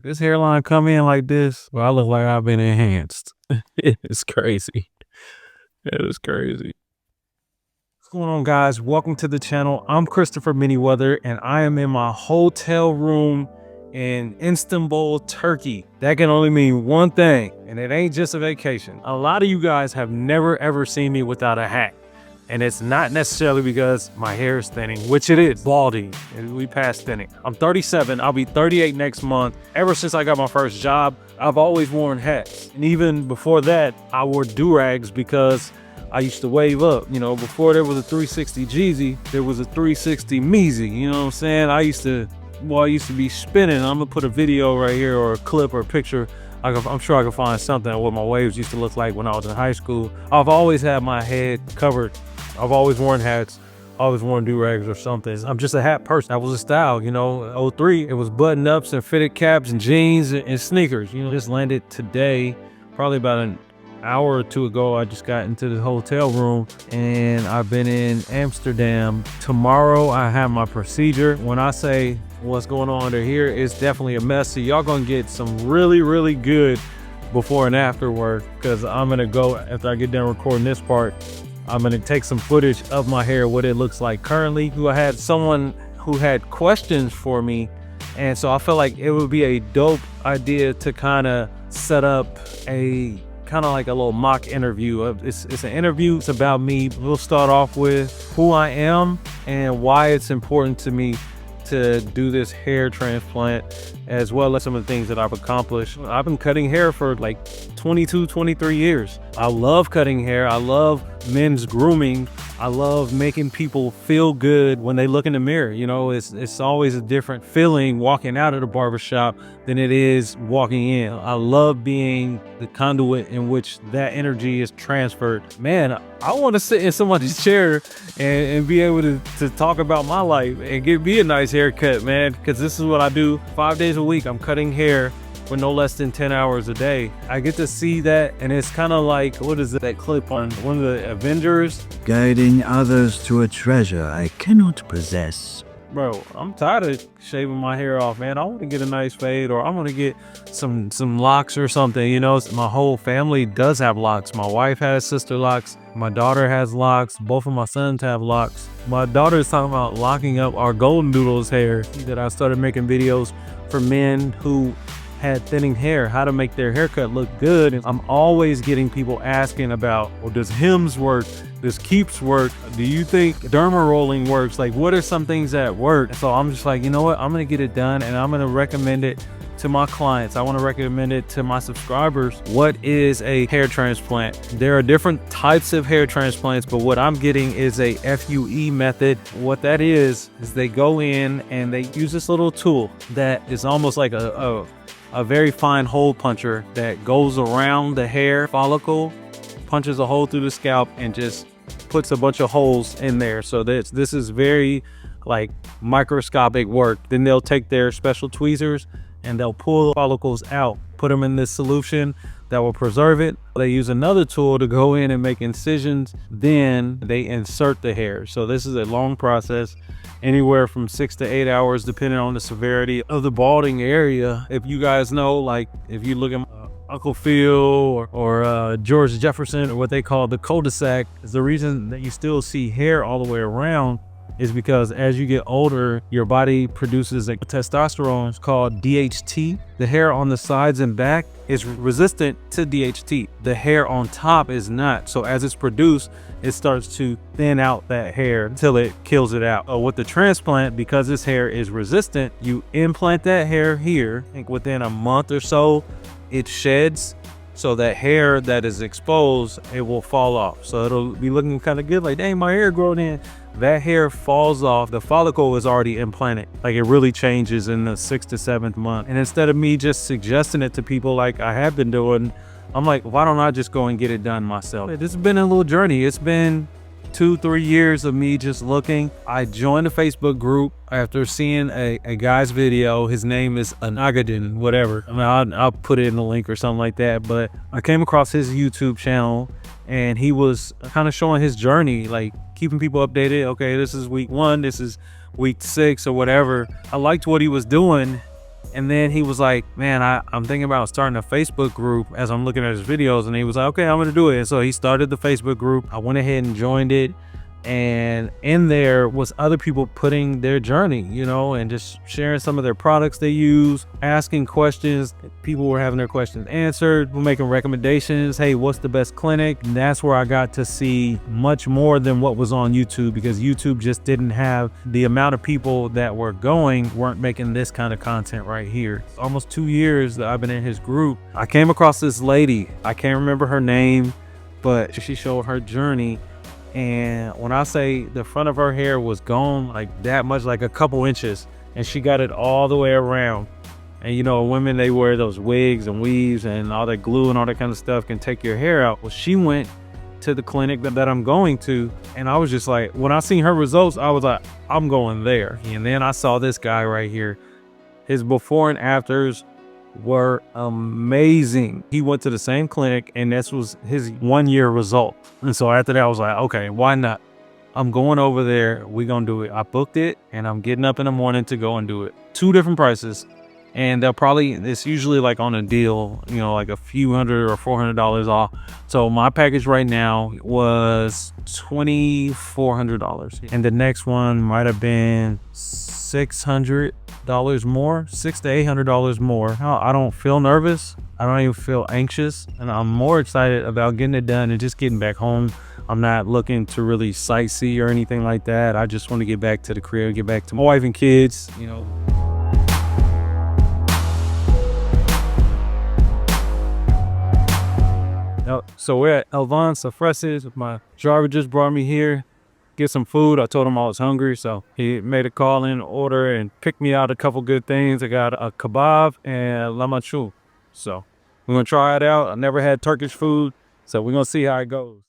This hairline come in like this, well, I look like I've been enhanced. It's crazy. It is crazy. What's going on, guys? Welcome to the channel. I'm Christopher Miniweather, and I am in my hotel room in Istanbul, Turkey. That can only mean one thing, and it ain't just a vacation. A lot of you guys have never ever seen me without a hat. And it's not necessarily because my hair is thinning, which it is, balding, and we passed thinning. I'm 37, I'll be 38 next month. Ever since I got my first job, I've always worn hats. And even before that, I wore do-rags because I used to wave up. You know, before there was a 360 Jeezy, there was a 360 Meezy, you know what I'm saying? I used to be spinning. I'm gonna put a video right here or a clip or a picture. I'm sure I can find something of what my waves used to look like when I was in high school. I've always had my head covered. I've always worn hats, always worn do-rags or something. I'm just a hat person. That was a style, you know. 03, it was button-ups and fitted caps and jeans and sneakers. You know, just landed today, probably about an hour or two ago. I just got into the hotel room and I've been in Amsterdam. Tomorrow I have my procedure. When I say what's going on under here, it's definitely a mess. So y'all gonna get some really, really good before and after work, because I'm gonna go, after I get done recording this part, I'm gonna take some footage of my hair, what it looks like currently. I had someone who had questions for me, and so I felt like it would be a dope idea to kind of set up a kind of like a little mock interview. It's an interview. It's about me. We'll start off with who I am and why it's important to me to do this hair transplant, as well as some of the things that I've accomplished. I've been cutting hair for like 22, 23 years. I love cutting hair. I love men's grooming. I love making people feel good when they look in the mirror. You know, it's always a different feeling walking out of the barbershop than it is walking in. I love being the conduit in which that energy is transferred. Man, I want to sit in somebody's chair and be able to talk about my life and give me a nice haircut, man, because this is what I do 5 days a week. I'm cutting hair for no less than 10 hours a day. I get to see that, and it's kind of like, what is it, that clip on one of the Avengers? Guiding others to a treasure I cannot possess. Bro, I'm tired of shaving my hair off, man. I want to get a nice fade, or I want to get some locks or something. You know, my whole family does have locks. My wife has sister locks. My daughter has locks. Both of my sons have locks. My daughter is talking about locking up our golden doodles hair. That I started making videos for men who had thinning hair, how to make their haircut look good. And I'm always getting people asking about, well, does Hims work? Does Keeps work? Do you think derma rolling works? Like, what are some things that work? And so I'm just like, you know what? I'm gonna get it done, and I'm gonna recommend it to my clients. I want to recommend it to my subscribers. What is a hair transplant? There are different types of hair transplants, but what I'm getting is a FUE method. What that is they go in and they use this little tool that is almost like a very fine hole puncher that goes around the hair follicle, punches a hole through the scalp, and just puts a bunch of holes in there. So this is very like microscopic work. Then they'll take their special tweezers and they'll pull the follicles out, put them in this solution that will preserve it. They use another tool to go in and make incisions. Then they insert the hair. So this is a long process, anywhere from 6 to 8 hours, depending on the severity of the balding area. If you guys know, like if you look at Uncle Phil or George Jefferson, or what they call the cul-de-sac, is the reason that you still see hair all the way around is because as you get older, your body produces a testosterone. It's called DHT. The hair on the sides and back is resistant to DHT. The hair on top is not. So as it's produced, it starts to thin out that hair until it kills it out. With the transplant, because this hair is resistant, you implant that hair here. I think within a month or so, it sheds. So that hair that is exposed, it will fall off. So it'll be looking kind of good, like, dang, my hair grown in. That hair falls off. The follicle is already implanted. Like, it really changes in the 6th to 7th month. And instead of me just suggesting it to people like I have been doing, I'm like, why don't I just go and get it done myself? This has been a little journey. It's been 2-3 years of me just looking. I joined a Facebook group after seeing a guy's video. His name is Anagadin, whatever. I mean, I'll put it in the link or something like that. But I came across his YouTube channel, and he was kind of showing his journey, like keeping people updated. Okay, this is week 1, this is week 6 or whatever. I liked what he was doing, And then he was like, man, I'm thinking about starting a Facebook group as I'm looking at his videos. And he was like, okay, I'm going to do it. And so he started the Facebook group. I went ahead and joined it. And in there was other people putting their journey, you know, and just sharing some of their products they use, asking questions. People were having their questions answered. We're making recommendations. Hey, what's the best clinic? And that's where I got to see much more than what was on YouTube, because YouTube just didn't have the amount of people that weren't making this kind of content right here. Almost 2 years that I've been in his group. I came across this lady. I can't remember her name, but she showed her journey. And when I say the front of her hair was gone like that much, like a couple inches, and she got it all the way around. And you know, women, they wear those wigs and weaves and all that glue and all that kind of stuff can take your hair out. Well, she went to the clinic that I'm going to, and I was just like, when I seen her results, I was like, I'm going there. And then I saw this guy right here. His before and afters were amazing. He went to the same clinic, and this was his 1 year result. And so after that, I was like, okay, why not? I'm going over there. We're gonna do it. I booked it, and I'm getting up in the morning to go and do it. 2 different prices, and it's usually like on a deal, you know, like a few $100 or $400 off. So my package right now was $2,400, and the next one might have been $600 more, $600 to $800 more. I don't feel nervous. I don't even feel anxious, and I'm more excited about getting it done and just getting back home. I'm not looking to really sightsee or anything like that. I just want to get back to the crib, get back to my wife and kids, you know. So we're at Elvan Safreses. My driver just brought me here, get some food. I told him I was hungry, so he made a call in order and picked me out a couple good things. I got a kebab and lamachu. So we're gonna try it out. I never had Turkish food, so we're gonna see how it goes.